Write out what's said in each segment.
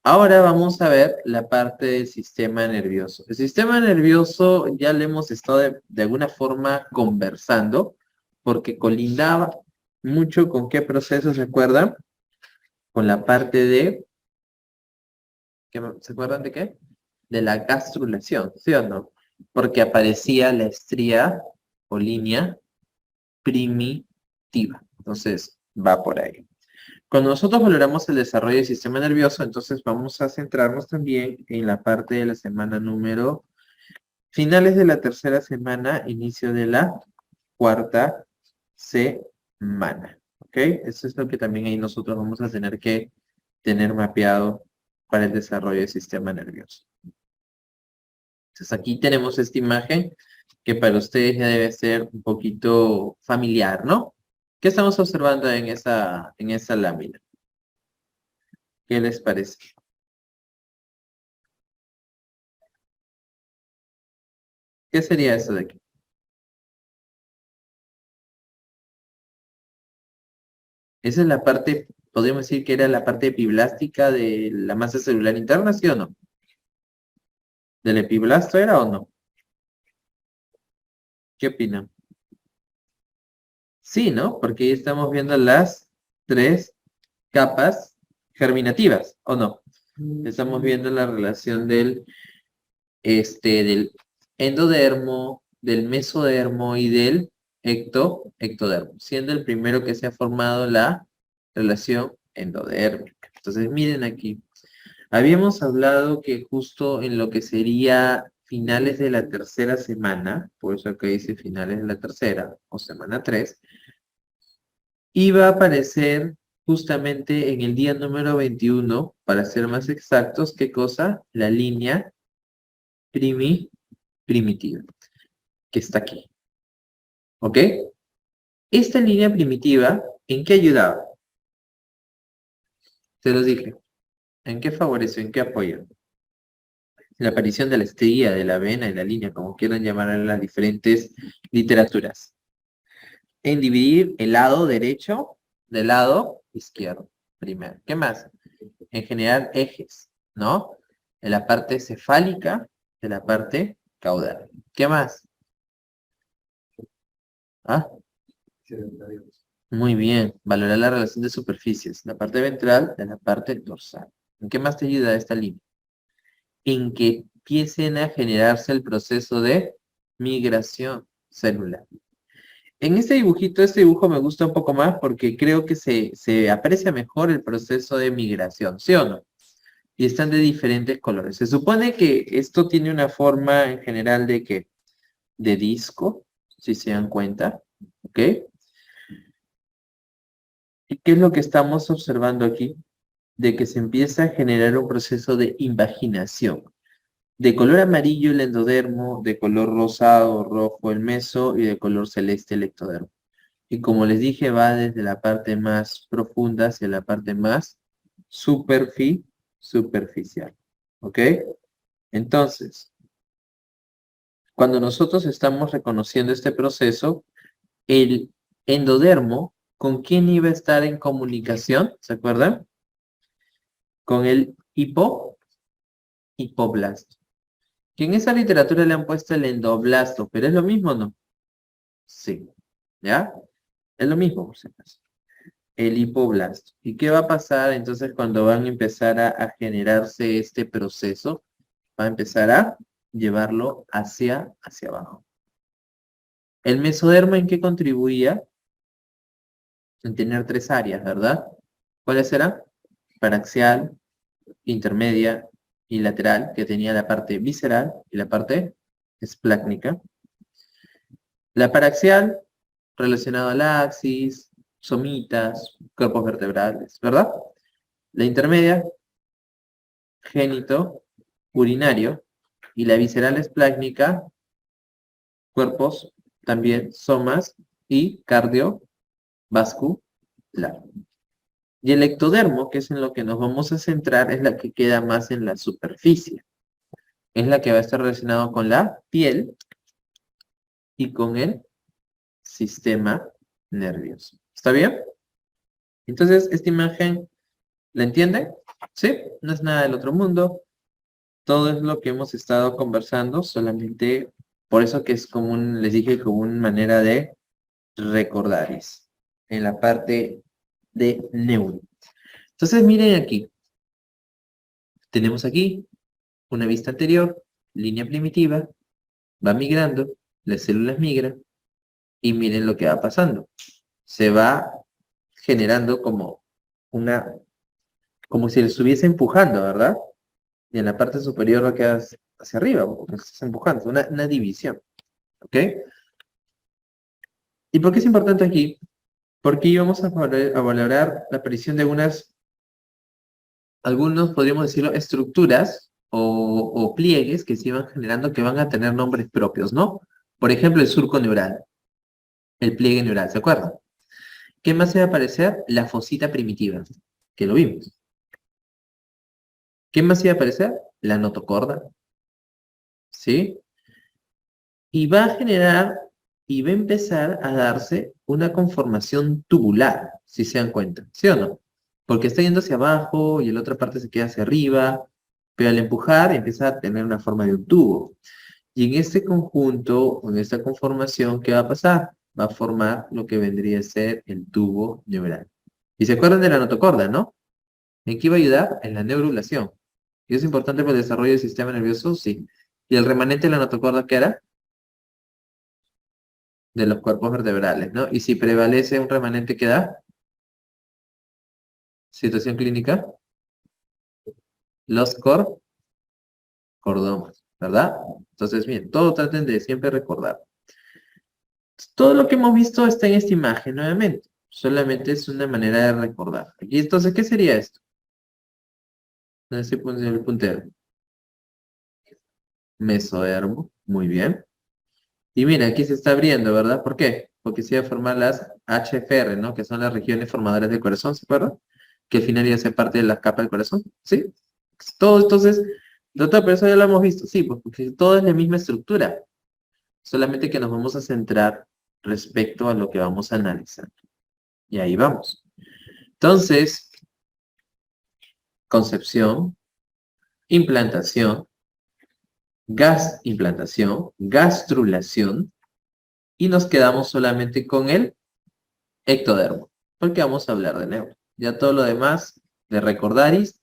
Ahora vamos a ver la parte del sistema nervioso. El sistema nervioso ya le hemos estado de alguna forma conversando, porque colindaba mucho con qué proceso se acuerdan, con la parte de, ¿se acuerdan de qué? De la gastrulación, ¿sí o no? Porque aparecía la estría o línea primitiva. Entonces, va por ahí. Cuando nosotros valoramos el desarrollo del sistema nervioso, entonces vamos a centrarnos también en la parte de la semana número, finales de la tercera semana, inicio de la cuarta semana. ¿Ok? Eso es lo que también ahí nosotros vamos a tener que tener mapeado para el desarrollo del sistema nervioso. Entonces aquí tenemos esta imagen que para ustedes ya debe ser un poquito familiar, ¿no? ¿Qué estamos observando en esa lámina? ¿Qué les parece? ¿Qué sería eso de aquí? Esa es la parte, podríamos decir que era la parte epiblástica de la masa celular interna, ¿sí o no? ¿Del epiblasto era o no? ¿Qué opinan? Sí, ¿no? Porque ahí estamos viendo las tres capas germinativas, ¿o no? Estamos viendo la relación del endodermo, del mesodermo y del ectodermo, siendo el primero que se ha formado la relación endodérmica. Entonces, miren aquí. Habíamos hablado que justo en lo que sería finales de la tercera semana, por eso acá dice finales de la tercera o semana 3, iba a aparecer justamente en el día número 21, para ser más exactos, ¿qué cosa? La línea primitiva, que está aquí. ¿Ok? Esta línea primitiva, ¿en qué ayudaba? Se los dije. ¿En qué favoreció? ¿En qué apoya? La aparición de la estría, de la vena y la línea, como quieran llamar en las diferentes literaturas. En dividir el lado derecho del lado izquierdo, primero. ¿Qué más? En generar ejes, ¿no? En la parte cefálica de la parte caudal. ¿Qué más? ¿Ah? Muy bien. Valorar la relación de superficies. La parte ventral de la parte dorsal. ¿En qué más te ayuda esta línea? En que empiecen a generarse el proceso de migración celular. En este dibujo me gusta un poco más porque creo que se aprecia mejor el proceso de migración, ¿sí o no? Y están de diferentes colores. Se supone que esto tiene una forma en general de que de disco, si se dan cuenta, ¿ok? ¿Y qué es lo que estamos observando aquí? De que se empieza a generar un proceso de invaginación. De color amarillo el endodermo, de color rosado, rojo el meso y de color celeste el ectodermo. Y como les dije, va desde la parte más profunda hacia la parte más superficial. ¿Ok? Entonces, cuando nosotros estamos reconociendo este proceso, el endodermo, ¿con quién iba a estar en comunicación? ¿Se acuerdan? Con el hipoblasto. Que en esa literatura le han puesto el endoblasto, pero es lo mismo, ¿no? Sí. ¿Ya? Es lo mismo, por si acaso. El hipoblasto. ¿Y qué va a pasar entonces cuando van a empezar a generarse este proceso? Va a empezar a llevarlo hacia abajo. ¿El mesodermo en qué contribuía? En tener tres áreas, ¿verdad? ¿Cuáles eran? Paraxial, intermedia y lateral, que tenía la parte visceral y la parte esplácnica. La paraxial, relacionada a la axis, somitas, cuerpos vertebrales, ¿verdad? La intermedia, génito, urinario, y la visceral esplácnica, cuerpos, también somas y cardiovascular. Y el ectodermo, que es en lo que nos vamos a centrar, es la que queda más en la superficie. Es la que va a estar relacionado con la piel y con el sistema nervioso. ¿Está bien? Entonces, esta imagen ¿La entienden? ¿Sí? No es nada del otro mundo. Todo es lo que hemos estado conversando, solamente por eso que es como les dije, como una manera de recordar en la parte de neuro. Entonces, miren aquí. Tenemos aquí una vista anterior, línea primitiva, va migrando, las células migran y miren lo que va pasando. Se va generando como como si le estuviese empujando, ¿verdad? Y en la parte superior va a quedar hacia arriba, porque se está empujando, una división, ¿ok? ¿Y por qué es importante aquí? Porque íbamos a valorar la aparición de algunos, podríamos decirlo, estructuras o pliegues que se iban generando que van a tener nombres propios, ¿no? Por ejemplo, el surco neural, el pliegue neural, ¿se acuerdan? ¿Qué más se va a aparecer? La fosita primitiva, que lo vimos. ¿Qué más iba a aparecer? La notocorda, ¿sí? Y va a generar y va a empezar a darse una conformación tubular, si se dan cuenta, ¿sí o no? Porque está yendo hacia abajo y la otra parte se queda hacia arriba, pero al empujar empieza a tener una forma de un tubo. Y en este conjunto, en esta conformación, ¿qué va a pasar? Va a formar lo que vendría a ser el tubo neural. Y se acuerdan de la notocorda, ¿no? ¿En qué iba a ayudar? En la neurulación. ¿Y es importante para el desarrollo del sistema nervioso? Sí. ¿Y el remanente de la notocorda qué era? De los cuerpos vertebrales, ¿no? Y si prevalece un remanente, ¿qué da? Situación clínica, los cordomas, ¿verdad? Entonces, bien, todo traten de siempre recordar. Todo lo que hemos visto está en esta imagen, nuevamente. Solamente es una manera de recordar. Aquí, entonces, ¿qué sería esto? ¿Dónde se pone el puntero? Mesodermo, muy bien. Y mira, aquí se está abriendo, ¿verdad? ¿Por qué? Porque se iba a formar las HFR, ¿no? Que son las regiones formadoras del corazón, ¿se acuerdan? Que al final ya hace parte de la capa del corazón, ¿sí? Todo, entonces, doctor, pero eso ya lo hemos visto, sí, pues porque todo es la misma estructura, solamente que nos vamos a centrar respecto a lo que vamos a analizar. Y ahí vamos. Entonces, concepción, implantación, implantación, gastrulación, y nos quedamos solamente con el ectodermo, porque vamos a hablar de neuro. Ya todo lo demás de recordaris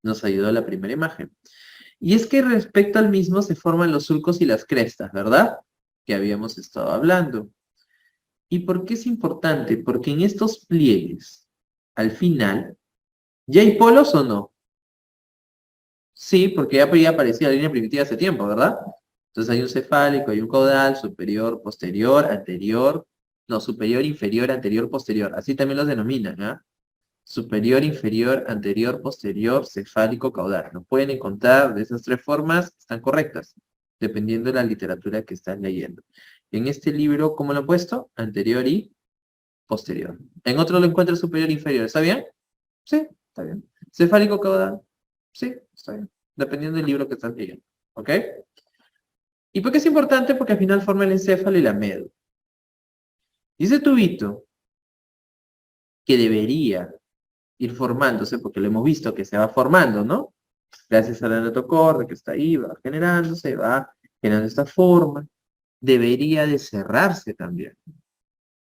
nos ayudó la primera imagen. Y es que respecto al mismo se forman los surcos y las crestas, ¿verdad? Que habíamos estado hablando. ¿Y por qué es importante? Porque en estos pliegues, al final, ¿ya hay polos o no? Sí, porque ya había aparecido la línea primitiva hace tiempo, ¿verdad? Entonces hay un cefálico, hay un caudal, superior, posterior, anterior, no, superior, inferior, anterior, posterior. Así también los denominan, ¿ah? Superior, inferior, anterior, posterior, cefálico, caudal. Lo pueden encontrar de esas tres formas, están correctas, dependiendo de la literatura que están leyendo. En este libro, ¿cómo lo he puesto? Anterior y posterior. En otro lo encuentro superior e inferior, ¿está bien? Sí, está bien. Cefálico, caudal. Sí, está bien. Dependiendo del libro que estás leyendo. ¿Ok? ¿Y por qué es importante? Porque al final forma el encéfalo y la médula. Y ese tubito que debería ir formándose, porque lo hemos visto que se va formando, ¿no? Gracias a la notocorda que está ahí, va generándose, va generando esta forma, debería de cerrarse también,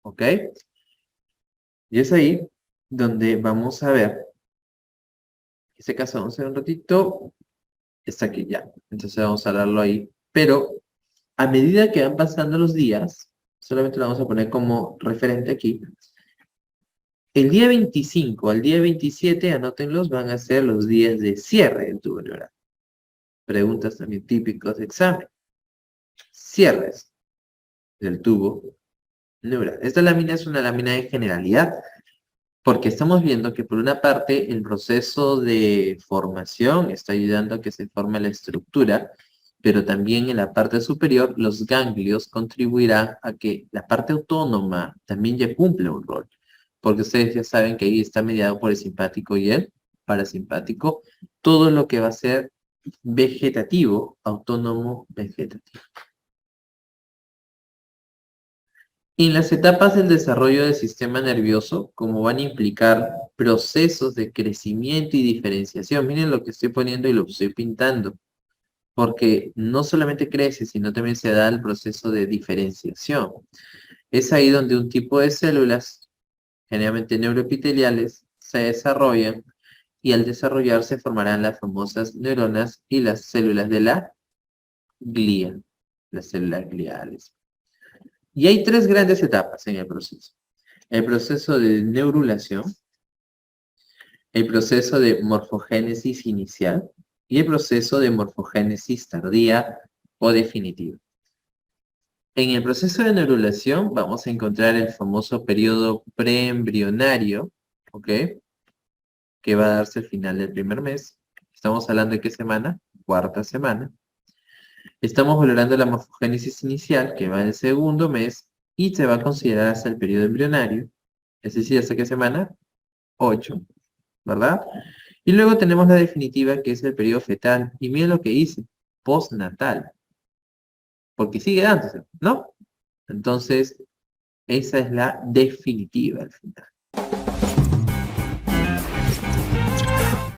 ¿ok? Y es ahí donde vamos a ver, en este caso vamos a ver un ratito, está aquí ya, entonces vamos a darlo ahí, pero a medida que van pasando los días, solamente lo vamos a poner como referente aquí, el día 25 al día 27, anótenlos, van a ser los días de cierre del tubo neural. Preguntas también típicas de examen. Cierres del tubo neural. Esta lámina es una lámina de generalidad, porque estamos viendo que por una parte el proceso de formación está ayudando a que se forme la estructura, pero también en la parte superior los ganglios contribuirán a que la parte autónoma también ya cumple un rol, porque ustedes ya saben que ahí está mediado por el simpático y el parasimpático, todo lo que va a ser vegetativo, autónomo vegetativo. Y las etapas del desarrollo del sistema nervioso, como van a implicar procesos de crecimiento y diferenciación. Miren lo que estoy poniendo y lo estoy pintando. Porque no solamente crece, sino también se da el proceso de diferenciación. Es ahí donde un tipo de células, generalmente neuroepiteliales, se desarrollan y al desarrollarse formarán las famosas neuronas y las células de la glía, las células gliales. Y hay tres grandes etapas en el proceso. El proceso de neurulación, el proceso de morfogénesis inicial y el proceso de morfogénesis tardía o definitiva. En el proceso de neurulación vamos a encontrar el famoso periodo preembrionario, ¿ok? Que va a darse al final del primer mes. Estamos hablando de qué semana? Cuarta semana. Estamos valorando la morfogénesis inicial, que va en el segundo mes, y se va a considerar hasta el periodo embrionario, es decir, ¿hasta qué semana? 8, ¿verdad? Y luego tenemos la definitiva, que es el periodo fetal. Y miren lo que hice, postnatal, porque sigue dándose, ¿no? Entonces, esa es la definitiva al final.